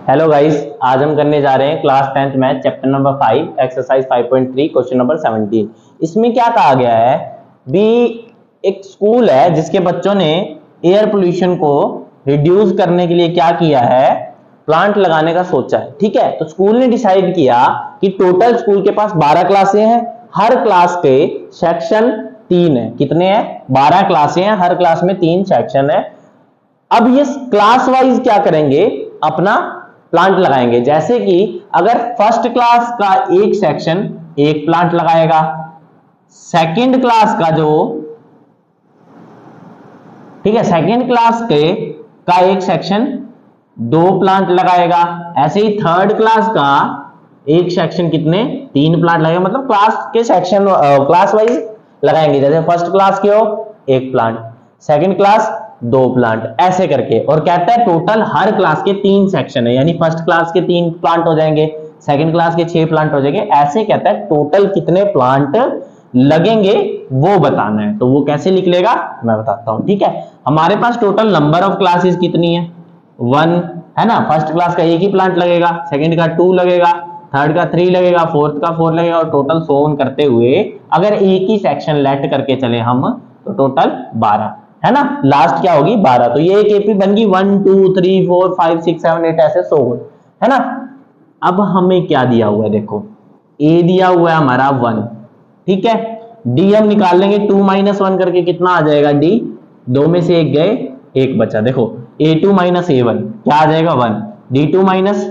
Hello guys, आज हम करने जा रहे हैं class 10th math chapter number 5 exercise 5.3 question number 17। इसमें क्या कहा गया है भी, एक स्कूल है जिसके बच्चों ने एयर पोल्यूशन को रिड्यूस करने के लिए क्या किया है, प्लांट लगाने का सोचा है। ठीक है, तो स्कूल ने डिसाइड किया कि टोटल स्कूल के पास 12 क्लासें हैं, हर क्लास के सेक्शन 3 है। कितने हैं? 12 क्लासें हैं, हर क्लास में 3 सेक्शन है। अब ये क्लास वाइज क्या करेंगे, अपना प्लांट लगाएंगे। जैसे कि अगर फर्स्ट क्लास का एक सेक्शन एक प्लांट लगाएगा, सेकंड क्लास का जो, ठीक है, सेकंड क्लास का एक सेक्शन 2 प्लांट लगाएगा। ऐसे ही थर्ड क्लास का एक सेक्शन कितने? 3 प्लांट लगेगा। मतलब क्लास के सेक्शन क्लास वाइज लगाएंगे। जैसे फर्स्ट क्लास के हो 1 प्लांट, सेकंड क्लास 2 प्लांट, ऐसे करके। और कहता है टोटल हर क्लास के 3 सेक्शन है, यानी फर्स्ट क्लास के 3 प्लांट हो जाएंगे, सेकंड क्लास के 6 प्लांट हो जाएंगे। ऐसे कहता है टोटल कितने प्लांट लगेंगे वो बताना है। तो वो कैसे लिख लेगा मैं बताता हूं। ठीक है, हमारे पास टोटल नंबर ऑफ क्लासेस कितनी है? 1 है ना। फर्स्ट क्लास का एक ही प्लांट लगेगा, सेकंड का 2 लगेगा, थर्ड का 3 लगेगा, फोर्थ का 4 लगेगा, और टोटल सो ऑन करते हुए अगर एक ही सेक्शन लेट करके चले हम तो टोटल 12 है ना। लास्ट क्या होगी? 12। तो ये एक एपी बन गई 1 2 3 4 5 6 7 8 ऐसे सो है ना। अब हमें क्या दिया हुआ है? देखो, ए दिया हुआ है हमारा 1। ठीक है, डी हम निकाल लेंगे 2 - 1 करके। कितना आ जाएगा? डी 2 में से 1 गए, 1 बचा। देखो a2 - a1 क्या आ जाएगा? 1। d2 माइनस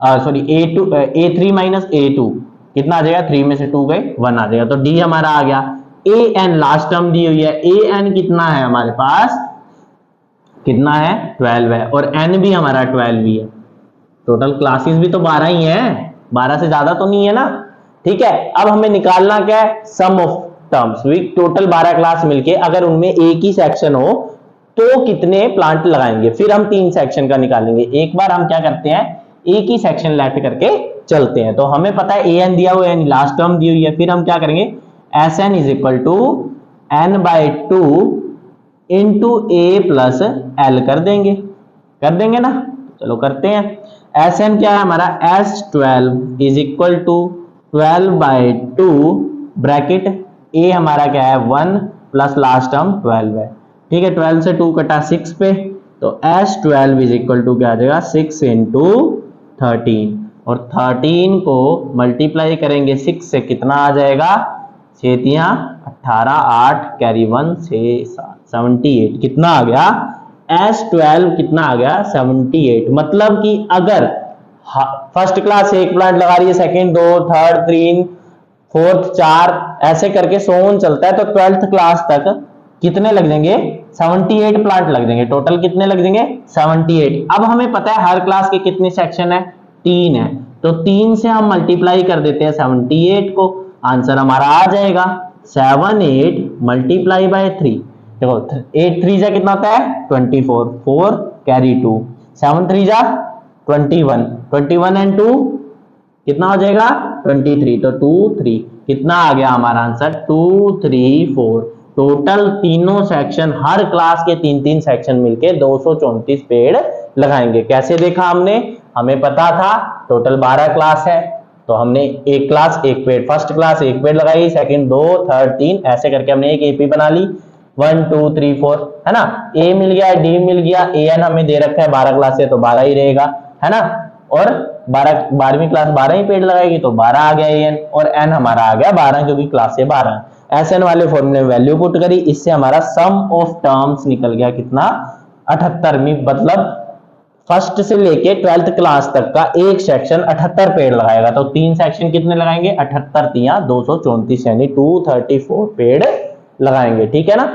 a3 - a2 कितना आ जाएगा? 3 में से 2 गए, 1 आ जाएगा। तो डी हमारा आ गया। an लास्ट टर्म दी हुई है, an कितना है हमारे पास? कितना है? 12 है, और n भी हमारा 12 ही है। टोटल क्लासेस भी तो 12 ही है, 12 से ज्यादा तो नहीं है ना। ठीक है, अब हमें निकालना क्या है? सम ऑफ टर्म्स। टोटल 12 क्लास मिलके अगर उनमें एक ही सेक्शन हो तो कितने प्लांट लगाएंगे। फिर हम 3 सेक्शन का निकालेंगे। एक बार हम क्या करते हैं, एक ही सेक्शन लेट करके चलते हैं। तो हमें पता है an दिया हुआ है, लास्ट टर्म दी हुई है। फिर हम क्या करेंगे, Sn is equal to n/2 into a plus l कर देंगे ना। चलो करते हैं। Sn क्या है हमारा? S12 is equal to 12/2 bracket a हमारा क्या है? 1 प्लस लास्ट टर्म 12 है। ठीक है, 12 से 2 कटा 6 पे, तो S12 इज इक्वल टू क्या आ जाएगा? 6 इंटू 13, और 13 को मल्टीप्लाई करेंगे 6 से, कितना आ जाएगा? 6 तियां 18, 8 कैरी 1 6 7 78। कितना आ गया? S12 कितना आ गया? 78। मतलब कि अगर फर्स्ट क्लास एक प्लांट लगा रही है, सेकंड 2, थर्ड 3, फोर्थ 4, ऐसे करके सोन चलता है, तो 12th क्लास तक कितने लग जाएंगे? 78 प्लांट लग जाएंगे। टोटल कितने लग जाएंगे? 78। अब हमें पता है हर क्लास के कितने सेक्शन है? 3 है, तो 3 से हम मल्टीप्लाई कर देते हैं 78 को। आंसर हमारा आ जाएगा 78 मल्टीप्लाई बाय 3। देखो 8 3 जा कितना होता है? 24, 4 कैरी 2, 7 3 जा 21, 21 एंड 2 कितना हो जाएगा? 23। तो 2 3 कितना आ गया हमारा आंसर? 2 3 4। टोटल तीनों सेक्शन, हर क्लास के 3-3 सेक्शन मिलके 234 पेड़ लगाएंगे। कैसे देखा हमने? हमें पता था टोटल 12 क्लास है, तो हमने एक क्लास एक पेड़, फर्स्ट क्लास एक पेड़ लगाई, सेकंड 2, थर्ड 3, ऐसे करके हमने एक एपी बना ली। 1 2 3 4 है ना। ए मिल गया, डी मिल गया, an हमें दे रखा है 12 क्लास है तो 12 ही रहेगा, है ना। और 12वीं क्लास 12 ही पेड़ लगाएगी तो 12 आ गया an, और n हमारा आ गया 12 क्योंकि क्लास से 12। Sn वाले फॉर्मूले में वैल्यू पुट करी, इससे हमारा सम ऑफ टर्म्स निकल गया कितना? 78। मतलब फर्स्ट से लेके 12th क्लास तक का एक सेक्शन 78 पेड़ लगाएगा। तो 3 सेक्शन कितने लगाएंगे? 78 तियां 234, यानी 234 पेड़ लगाएंगे। ठीक है ना।